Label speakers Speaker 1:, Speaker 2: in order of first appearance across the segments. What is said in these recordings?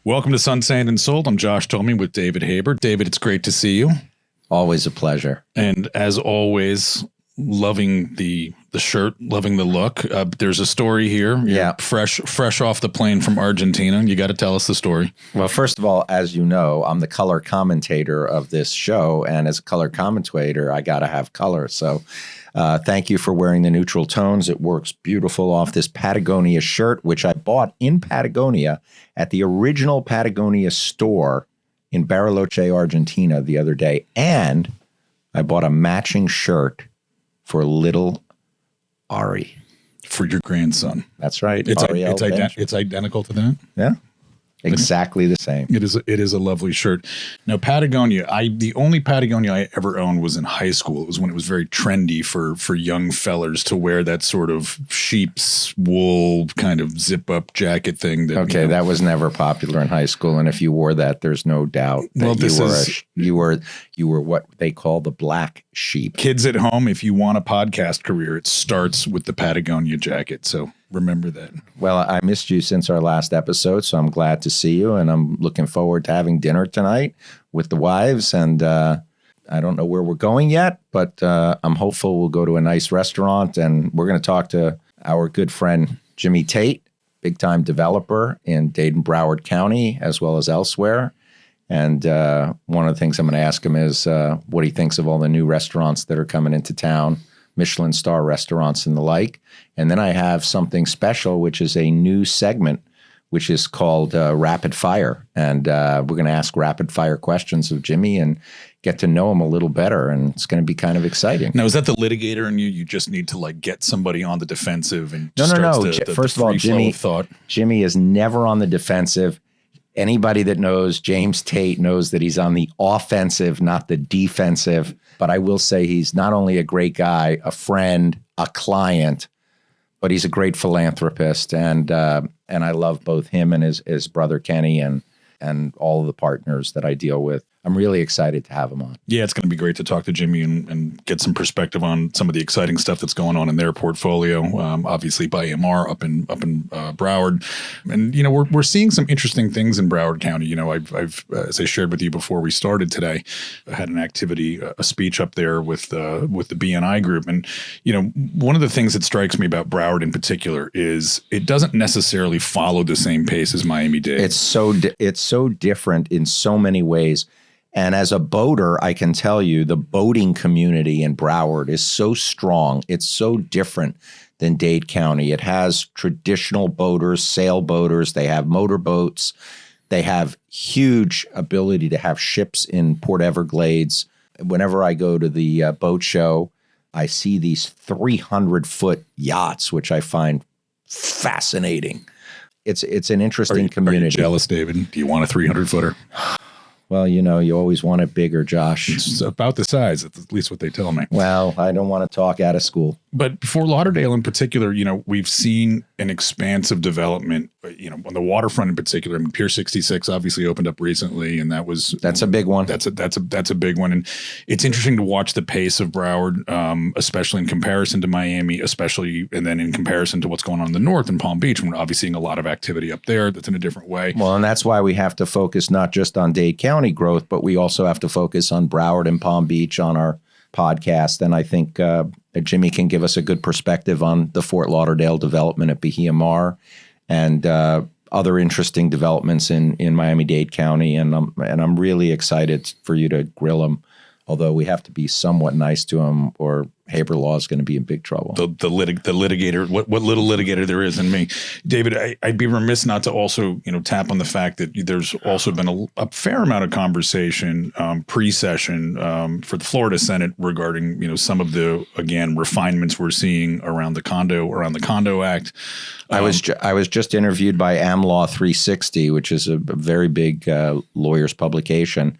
Speaker 1: Welcome to Sun, Sand, and Salt. I'm Josh Tomey with David Haber. David, it's great to see you.
Speaker 2: Always a pleasure.
Speaker 1: And as always, loving the shirt, loving the look. There's a story here. You're fresh off the plane from Argentina. You got to tell us the story.
Speaker 2: Well, first of all, as you know, I'm the color commentator of this show. And as a color commentator, I got to have color. So thank you for wearing the neutral tones. It works beautiful off this Patagonia shirt, which I bought in Patagonia at the original Patagonia store in Bariloche, Argentina the other day. And I bought a matching shirt for little Ari.
Speaker 1: For your grandson.
Speaker 2: That's right.
Speaker 1: It's identical to that?
Speaker 2: Yeah. Exactly the same.
Speaker 1: It is a lovely shirt. Now, Patagonia, the only Patagonia I ever owned was in high school. It was when it was very trendy for young fellers to wear that sort of sheep's wool kind of zip-up jacket thing.
Speaker 2: That was never popular in high school, and if you wore that, there's no doubt that you were what they call the black sheep.
Speaker 1: Kids at home, if you want a podcast career, it starts with the Patagonia jacket. So remember that.
Speaker 2: Well, I missed you since our last episode, so I'm glad to see you, and I'm looking forward to having dinner tonight with the wives. And I don't know where we're going yet, but I'm hopeful we'll go to a nice restaurant, and we're going to talk to our good friend Jimmy Tate, big-time developer in Dade and Broward County, as well as elsewhere. And one of the things I'm going to ask him is what he thinks of all the new restaurants that are coming into town, Michelin star restaurants and the like. And then I have something special, which is a new segment, which is called Rapid Fire. And we're going to ask rapid fire questions of Jimmy and get to know him a little better. And it's going to be kind of exciting.
Speaker 1: Now, is that the litigator in you? You just need to get somebody on the defensive and
Speaker 2: No. First of all, Jimmy is never on the defensive. Anybody that knows James Tate knows that he's on the offensive, not the defensive. But I will say he's not only a great guy, a friend, a client, but he's a great philanthropist. And I love both him and his brother Kenny and all of the partners that I deal with. I'm really excited to have him on.
Speaker 1: Yeah, it's going to be great to talk to Jimmy and get some perspective on some of the exciting stuff that's going on in their portfolio. Obviously, by AMR up in Broward, and we're seeing some interesting things in Broward County. I've as I shared with you before we started today, I had an activity, a speech up there with the BNI group, and one of the things that strikes me about Broward in particular is it doesn't necessarily follow the same pace as Miami-Dade.
Speaker 2: It's so different in so many ways. And as a boater, I can tell you the boating community in Broward is so strong. It's so different than Dade County. It has traditional boaters, sailboaters. They have motorboats. They have huge ability to have ships in Port Everglades. Whenever I go to the boat show, I see these 300-foot yachts, which I find fascinating. It's an interesting community.
Speaker 1: Are you jealous, David? Do you want a 300-footer?
Speaker 2: Well, you always want it bigger, Josh.
Speaker 1: It's about the size, at least what they tell me.
Speaker 2: Well, I don't want to talk out of school.
Speaker 1: But Fort Lauderdale in particular, we've seen an expansive development, on the waterfront in particular. I mean, Pier 66 obviously opened up recently, and that's a big one. That's a big one. And it's interesting to watch the pace of Broward, especially in comparison to Miami, and then in comparison to what's going on in the north in Palm Beach. We're obviously seeing a lot of activity up there that's in a different way.
Speaker 2: Well, and that's why we have to focus not just on Dade County growth, but we also have to focus on Broward and Palm Beach on our podcast. And I think Jimmy can give us a good perspective on the Fort Lauderdale development at BMR and other interesting developments in Miami-Dade County. And I'm really excited for you to grill him, although we have to be somewhat nice to him or Haber Law is going to be in big trouble.
Speaker 1: The litigator, what little litigator there is in me. David, I'd be remiss not to also, tap on the fact that there's also been a fair amount of conversation pre-session for the Florida Senate regarding, some of the, again, refinements we're seeing around the Condo Act.
Speaker 2: I was just interviewed by AmLaw 360, which is a very big lawyer's publication,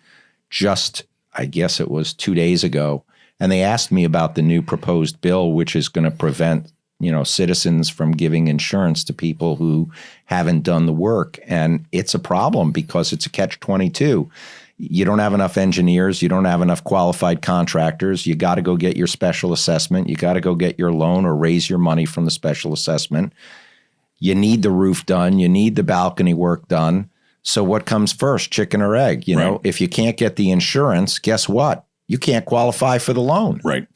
Speaker 2: I guess it was 2 days ago. And they asked me about the new proposed bill, which is going to prevent, citizens from giving insurance to people who haven't done the work. And it's a problem because it's a catch-22. You don't have enough engineers. You don't have enough qualified contractors. You got to go get your special assessment. You got to go get your loan or raise your money from the special assessment. You need the roof done. You need the balcony work done. So what comes first, chicken or egg? You know, if you can't get the insurance, guess what? You can't qualify for the loan.
Speaker 1: Right.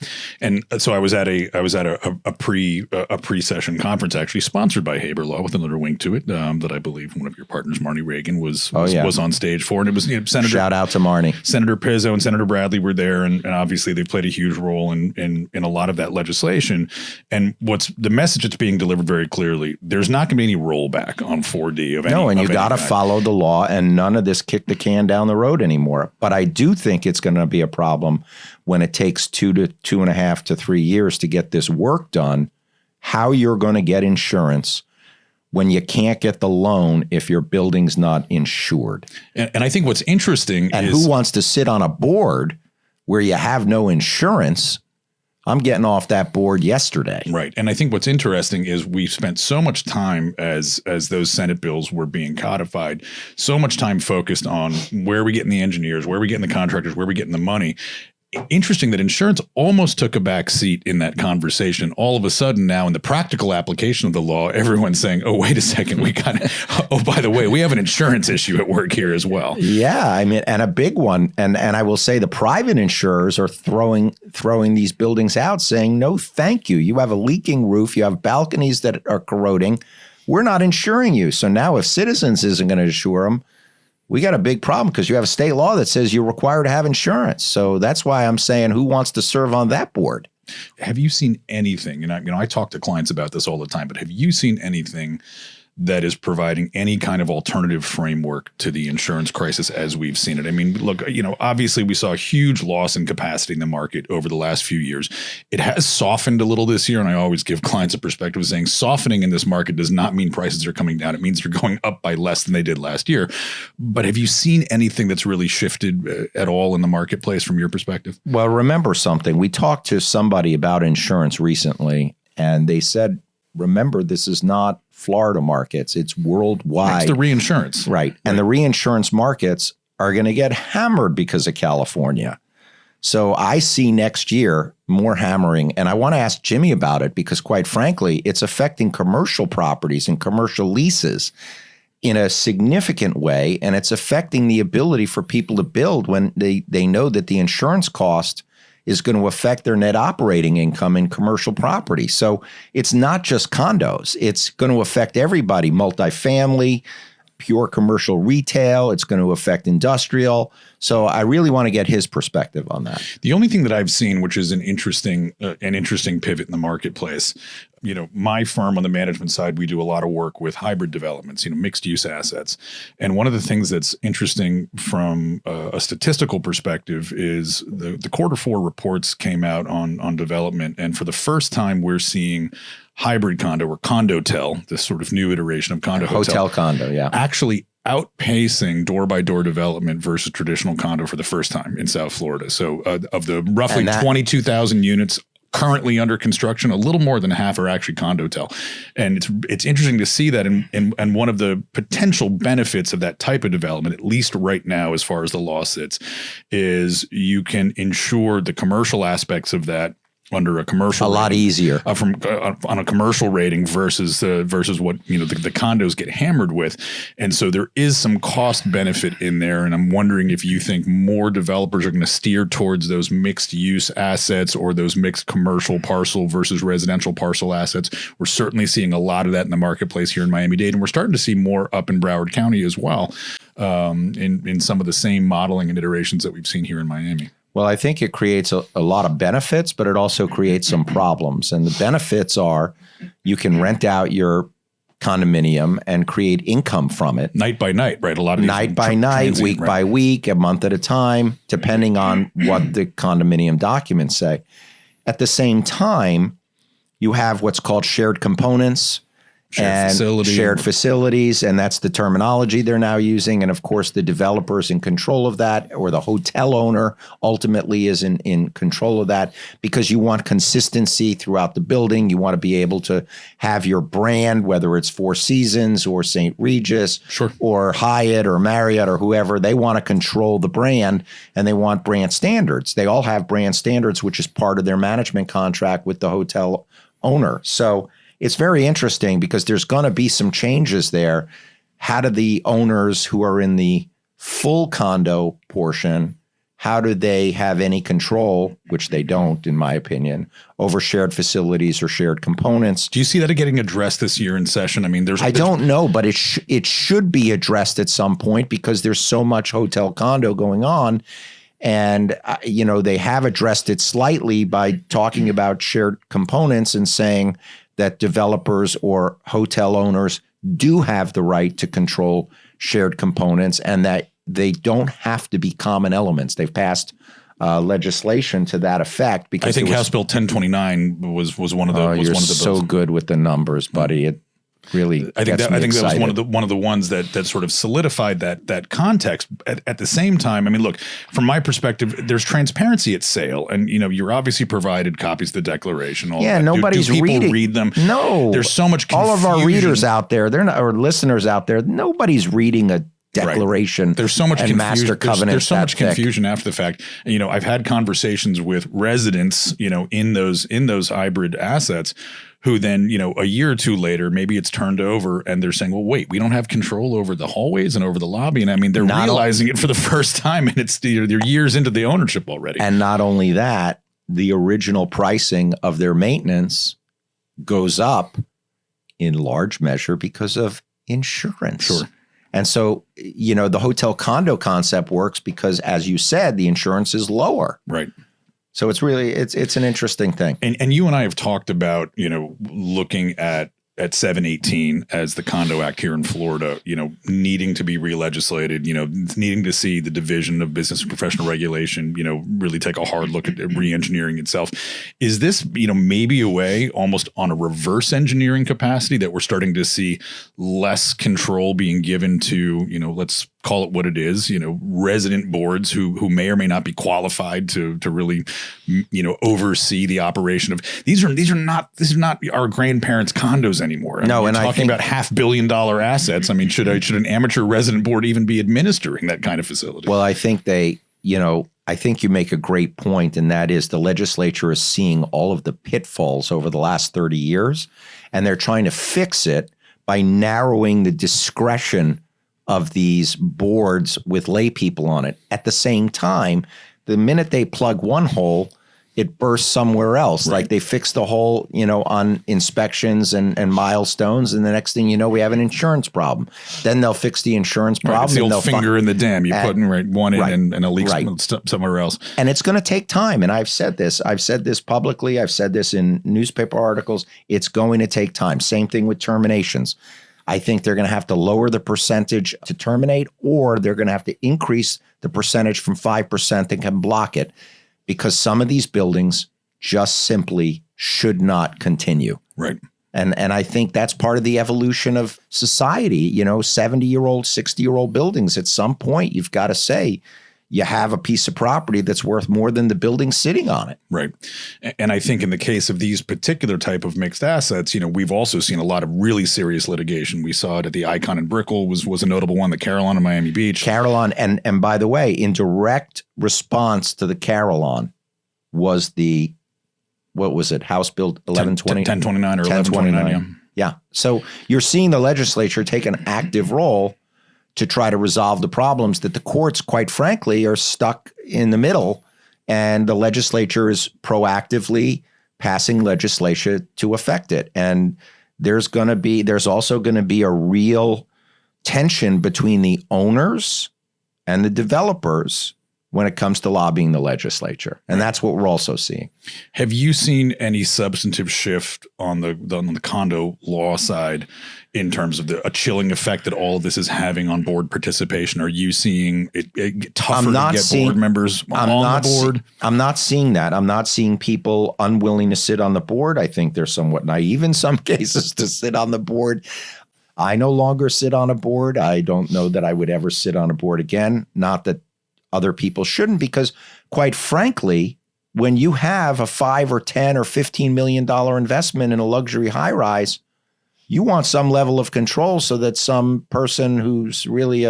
Speaker 1: And so I was at a pre-session conference actually sponsored by Haber Law with another wing to it that I believe one of your partners, Marnie Reagan, was on stage for. And it was Senator.
Speaker 2: Shout out to Marnie.
Speaker 1: Senator Pizzo and Senator Bradley were there. And obviously they played a huge role in a lot of that legislation. And what's the message that's being delivered very clearly, there's not going to be any rollback on 4D of any.
Speaker 2: No, and you got to follow the law and none of this kick the can down the road anymore. But I do think it's going to be a problem when it takes 2 to 2.5 to 3 years to get this work done, how you're going to get insurance when you can't get the loan if your building's not insured.
Speaker 1: And I think what's interesting
Speaker 2: and
Speaker 1: is
Speaker 2: who wants to sit on a board where you have no insurance. I'm getting off that board yesterday.
Speaker 1: Right. And I think what's interesting is we spent so much time as those Senate bills were being codified, so much time focused on where are we getting the engineers, where are we getting the contractors, where are we getting the money. Interesting that insurance almost took a back seat in that conversation. All of a sudden now in the practical application of the law, everyone's saying, oh, wait a second, we got oh, by the way, we have an insurance issue at work here as well.
Speaker 2: Yeah, I mean, and a big one. And I will say the private insurers are throwing these buildings out saying, no, thank you. You have a leaking roof. You have balconies that are corroding. We're not insuring you. So now if Citizens isn't going to insure them, we got a big problem because you have a state law that says you're required to have insurance. So that's why I'm saying who wants to serve on that board?
Speaker 1: Have you seen anything, and I talk to clients about this all the time, but have you seen anything that is providing any kind of alternative framework to the insurance crisis as we've seen it? I mean, look, obviously we saw a huge loss in capacity in the market over the last few years. It has softened a little this year, and I always give clients a perspective of saying softening in this market does not mean prices are coming down. It means they're going up by less than they did last year. But have you seen anything that's really shifted at all in the marketplace from your perspective?
Speaker 2: Well, remember something. We talked to somebody about insurance recently, and they said, remember, this is not Florida markets. It's worldwide.
Speaker 1: It's the reinsurance.
Speaker 2: Right. And the reinsurance markets are going to get hammered because of California. So I see next year more hammering. And I want to ask Jimmy about it because, quite frankly, it's affecting commercial properties and commercial leases in a significant way. And it's affecting the ability for people to build when they know that the insurance cost is going to affect their net operating income in commercial property. So it's not just condos. It's going to affect everybody, multifamily, pure commercial retail. It's going to affect industrial. So I really want to get his perspective on that.
Speaker 1: The only thing that I've seen, which is an interesting pivot in the marketplace, my firm on the management side, we do a lot of work with hybrid developments, mixed use assets. And one of the things that's interesting from a statistical perspective is the Q4 reports came out on development. And for the first time, we're seeing hybrid condo or condotel, this sort of new iteration of condo
Speaker 2: hotel condo, yeah,
Speaker 1: actually outpacing door-by-door development versus traditional condo for the first time in South Florida. So of the roughly 22,000 units currently under construction, a little more than half are actually condotel. And it's interesting to see that. And one of the potential benefits of that type of development, at least right now, as far as the law sits, is you can insure the commercial aspects of that under a commercial
Speaker 2: lot easier
Speaker 1: on a commercial rating versus what the condos get hammered with. And so there is some cost benefit in there. And I'm wondering if you think more developers are going to steer towards those mixed use assets or those mixed commercial parcel versus residential parcel assets. We're certainly seeing a lot of that in the marketplace here in Miami-Dade, and we're starting to see more up in Broward County as well, in some of the same modeling and iterations that we've seen here in Miami.
Speaker 2: Well, I think it creates a lot of benefits, but it also creates some problems. And the benefits are you can rent out your condominium and create income from it.
Speaker 1: Night by night, right? A lot of
Speaker 2: night by night, week by week, a month at a time, depending on what the condominium documents say. At the same time, you have what's called shared components. Shared facilities, and that's the terminology they're now using. And of course, the developer's in control of that, or the hotel owner ultimately is in control of that, because you want consistency throughout the building. You want to be able to have your brand, whether it's Four Seasons or St. Regis, or Hyatt or Marriott or whoever. They want to control the brand, and they want brand standards. They all have brand standards, which is part of their management contract with the hotel owner. So it's very interesting because there's going to be some changes there how do the owners who are in the full condo portion, how do they have any control, which they don't, in my opinion, over shared facilities or shared components?
Speaker 1: Do you see that getting addressed this year in session? I mean,
Speaker 2: I don't know, but it should be addressed at some point because there's so much hotel condo going on. And, they have addressed it slightly by talking about shared components and saying that developers or hotel owners do have the right to control shared components and that they don't have to be common elements. They've passed legislation to that effect. Because
Speaker 1: I think House Bill 1029 was one of the was
Speaker 2: you're
Speaker 1: one of the
Speaker 2: so
Speaker 1: bills.
Speaker 2: good with the numbers, buddy. It really
Speaker 1: I think that was
Speaker 2: excited.
Speaker 1: one of the ones that sort of solidified that context. At the same time, I mean, look, from my perspective, there's transparency at sale, and you're obviously provided copies of the Declaration. All that.
Speaker 2: Nobody's
Speaker 1: do people
Speaker 2: reading.
Speaker 1: read them?
Speaker 2: No,
Speaker 1: there's so much confusion.
Speaker 2: All of our readers out there, they're not, or listeners out there, nobody's reading a Declaration.
Speaker 1: Right. There's so much
Speaker 2: and
Speaker 1: confusion.
Speaker 2: Master Covenant.
Speaker 1: There's so much confusion after the fact. I've had conversations with residents, in those hybrid assets, who then, a year or two later, maybe it's turned over and they're saying, well, wait, we don't have control over the hallways and over the lobby. And I mean, they're realizing it for the first time, and they're years into the ownership already.
Speaker 2: And not only that, the original pricing of their maintenance goes up in large measure because of insurance.
Speaker 1: Sure.
Speaker 2: And so, the hotel condo concept works because, as you said, the insurance is lower.
Speaker 1: Right.
Speaker 2: So it's really, it's an interesting thing.
Speaker 1: And you and I have talked about, looking at 718 as the Condo Act here in Florida, needing to be re-legislated, needing to see the Division of Business and Professional Regulation, really take a hard look at re-engineering itself. Is this, maybe a way almost on a reverse engineering capacity that we're starting to see less control being given to, let's call it what it is, resident boards who may or may not be qualified to really, oversee the operation of these are not our grandparents' condos anymore.
Speaker 2: No, and
Speaker 1: I think about $500 million assets. I mean, should an amateur resident board even be administering that kind of facility?
Speaker 2: Well, I think I think you make a great point, and that is the legislature is seeing all of the pitfalls over the last 30 years, and they're trying to fix it by narrowing the discretion of these boards with lay people on it. At the same time, the minute they plug one hole, it bursts somewhere else.
Speaker 1: Right.
Speaker 2: Like they fix the hole, on inspections and milestones, and the next thing you know, we have an insurance problem. Then they'll fix the insurance problem.
Speaker 1: It's the old finger in the dam. You put one in and a leak
Speaker 2: Right.
Speaker 1: somewhere else.
Speaker 2: And it's going to take time. And I've said this publicly. I've said this in newspaper articles. It's going to take time. Same thing with terminations. I think they're going to have to lower the percentage to terminate, or they're going to have to increase the percentage from 5% that can block it, because some of these buildings just simply should not continue.
Speaker 1: Right.
Speaker 2: And I think that's part of the evolution of society. 70-year-old, 60-year-old buildings, at some point, you've got to say, you have a piece of property that's worth more than the building sitting on it.
Speaker 1: Right. And I think in the case of these particular type of mixed assets, we've also seen a lot of really serious litigation. We saw it at the Icon and Brickell was a notable one, the Carillon in Miami Beach.
Speaker 2: Carillon, and by the way, in direct response to the Carillon was the, what was it, House Bill 1120?
Speaker 1: 1029 or 1129,
Speaker 2: yeah. So you're seeing the legislature take an active role to try to resolve the problems that the courts, quite frankly, are stuck in the middle. And the legislature is proactively passing legislation to affect it. And there's also going to be a real tension between the owners and the developers when it comes to lobbying the legislature. And that's what we're also seeing.
Speaker 1: Have you seen any substantive shift on the condo law side in terms of a chilling effect that all of this is having on board participation? Are you seeing it get tougher to get board members on the board?
Speaker 2: I'm not seeing that. I'm not seeing people unwilling to sit on the board. I think they're somewhat naive in some cases to sit on the board. I no longer sit on a board. I don't know that I would ever sit on a board again. Not that other people shouldn't, because quite frankly, when you have a $5 or $10 or $15 million investment in a luxury high rise, you want some level of control so that some person who's really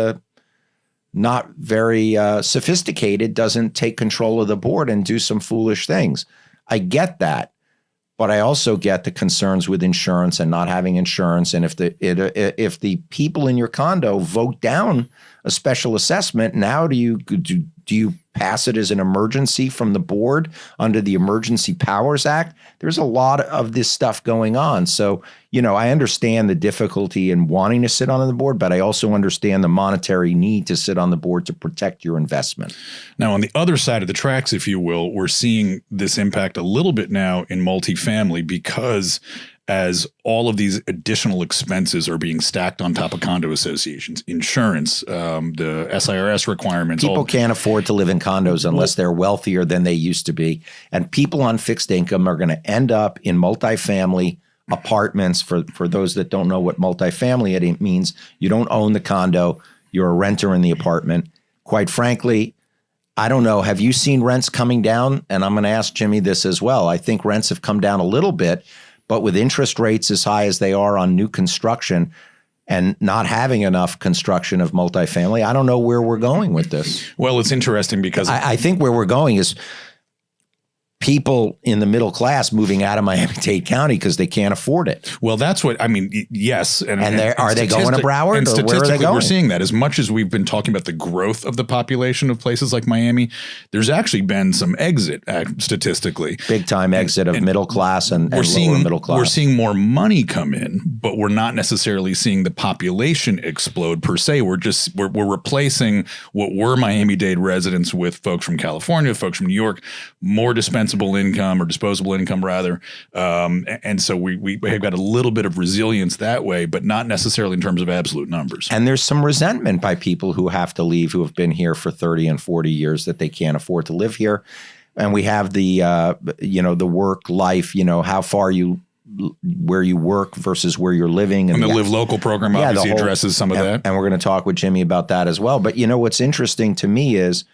Speaker 2: not very sophisticated doesn't take control of the board and do some foolish things. I get that. But I also get the concerns with insurance and not having insurance. And if the people in your condo vote down a special assessment, now do you pass it as an emergency from the board under the Emergency Powers Act? There's a lot of this stuff going on. So, I understand the difficulty in wanting to sit on the board, but I also understand the monetary need to sit on the board to protect your investment.
Speaker 1: Now, on the other side of the tracks, if you will, we're seeing this impact a little bit now in multifamily because as all of these additional expenses are being stacked on top of condo associations, insurance, the SIRS requirements.
Speaker 2: People can't afford to live in condos unless they're wealthier than they used to be. And people on fixed income are going to end up in multifamily apartments. For those that don't know what multifamily it means, you don't own the condo, you're a renter in the apartment. Quite frankly, I don't know. Have you seen rents coming down? And I'm going to ask Jimmy this as well. I think rents have come down a little bit. But with interest rates as high as they are on new construction and not having enough construction of multifamily, I don't know where we're going with this.
Speaker 1: Well, it's interesting because
Speaker 2: I think where we're going is people in the middle class moving out of Miami-Dade County because they can't afford it.
Speaker 1: Well, that's what I mean. Yes.
Speaker 2: And are they going to Broward?
Speaker 1: And
Speaker 2: or where are they going?
Speaker 1: We're seeing that as much as we've been talking about the growth of the population of places like Miami, there's actually been some exit statistically.
Speaker 2: Big time exit of middle class and lower middle class.
Speaker 1: We're seeing more money come in, but we're not necessarily seeing the population explode per se. We're replacing what were Miami-Dade residents with folks from California, folks from New York, more dispensable income or disposable income rather. And so we have got a little bit of resilience that way, but not necessarily in terms of absolute numbers.
Speaker 2: And there's some resentment by people who have to leave, who have been here for 30 and 40 years, that they can't afford to live here. And we have the, the work life, how far where you work versus where you're living.
Speaker 1: And the Live Local program obviously addresses some of that.
Speaker 2: And we're going to talk with Jimmy about that as well. But what's interesting to me is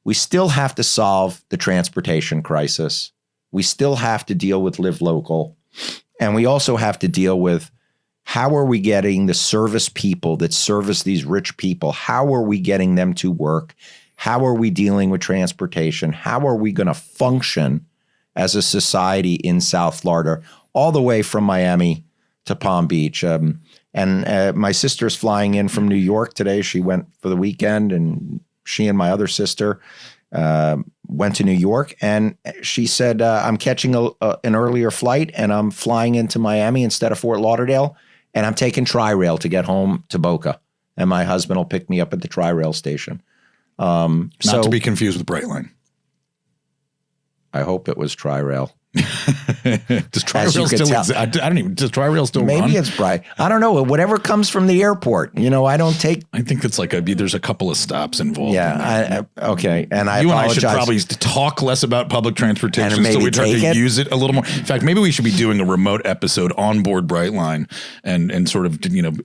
Speaker 2: we still have to solve the transportation crisis. We still have to deal with Live Local. And we also have to deal with how are we getting the service people that service these rich people? How are we getting them to work? How are we dealing with transportation? How are we going to function as a society in South Florida, all the way from Miami to Palm Beach? And my sister's flying in from New York today. She went for the weekend, and she and my other sister went to New York, and she said, I'm catching an earlier flight and I'm flying into Miami instead of Fort Lauderdale, and I'm taking Tri-Rail to get home to Boca, and my husband will pick me up at the Tri-Rail station.
Speaker 1: Not to be confused with Brightline.
Speaker 2: I hope it was Tri-Rail.
Speaker 1: Does Tri-Rail still exist? I don't even. Does Tri-Rail still run?
Speaker 2: Maybe it's Bright. I don't know. Whatever comes from the airport. I don't take.
Speaker 1: I think it's there's a couple of stops involved.
Speaker 2: Yeah. Okay. And I apologize.
Speaker 1: You and I should probably talk less about public transportation so we try to use it a little more. In fact, maybe we should be doing a remote episode on board Brightline and sort of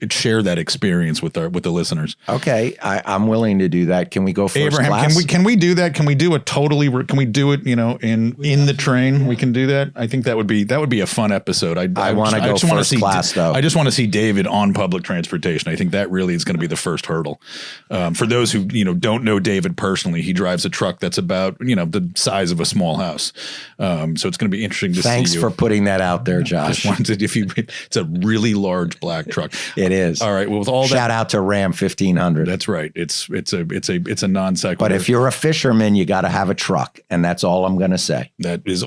Speaker 1: share that experience with the listeners.
Speaker 2: Okay, I'm willing to do that. Can we go first
Speaker 1: Abraham,
Speaker 2: class?
Speaker 1: Can we do that? Can we do Can we do it? In the train, we can do that. I think that would be a fun episode.
Speaker 2: I want to go first class, though.
Speaker 1: I just want to see David on public transportation. I think that really is going to be the first hurdle. For those who don't know David personally, he drives a truck that's about the size of a small house. So it's going to be interesting to see.
Speaker 2: Thanks for putting that out there, Josh.
Speaker 1: It's a really large black truck.
Speaker 2: It is.
Speaker 1: All right. Well, with all that,
Speaker 2: shout out to Ram 1500.
Speaker 1: That's right. It's a non sequitur.
Speaker 2: But if you're a fisherman, you got to have a truck, and that's all I'm going to say.
Speaker 1: That is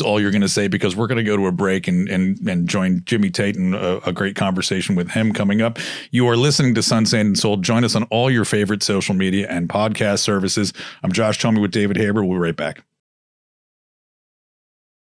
Speaker 1: all you're going to say, because we're going to go to a break and join Jimmy Tate in a great conversation with him coming up. You are listening to Sun, Sand, and Soul. Join us on all your favorite social media and podcast services. I'm Josh Chalmey with David Haber. We'll be right back.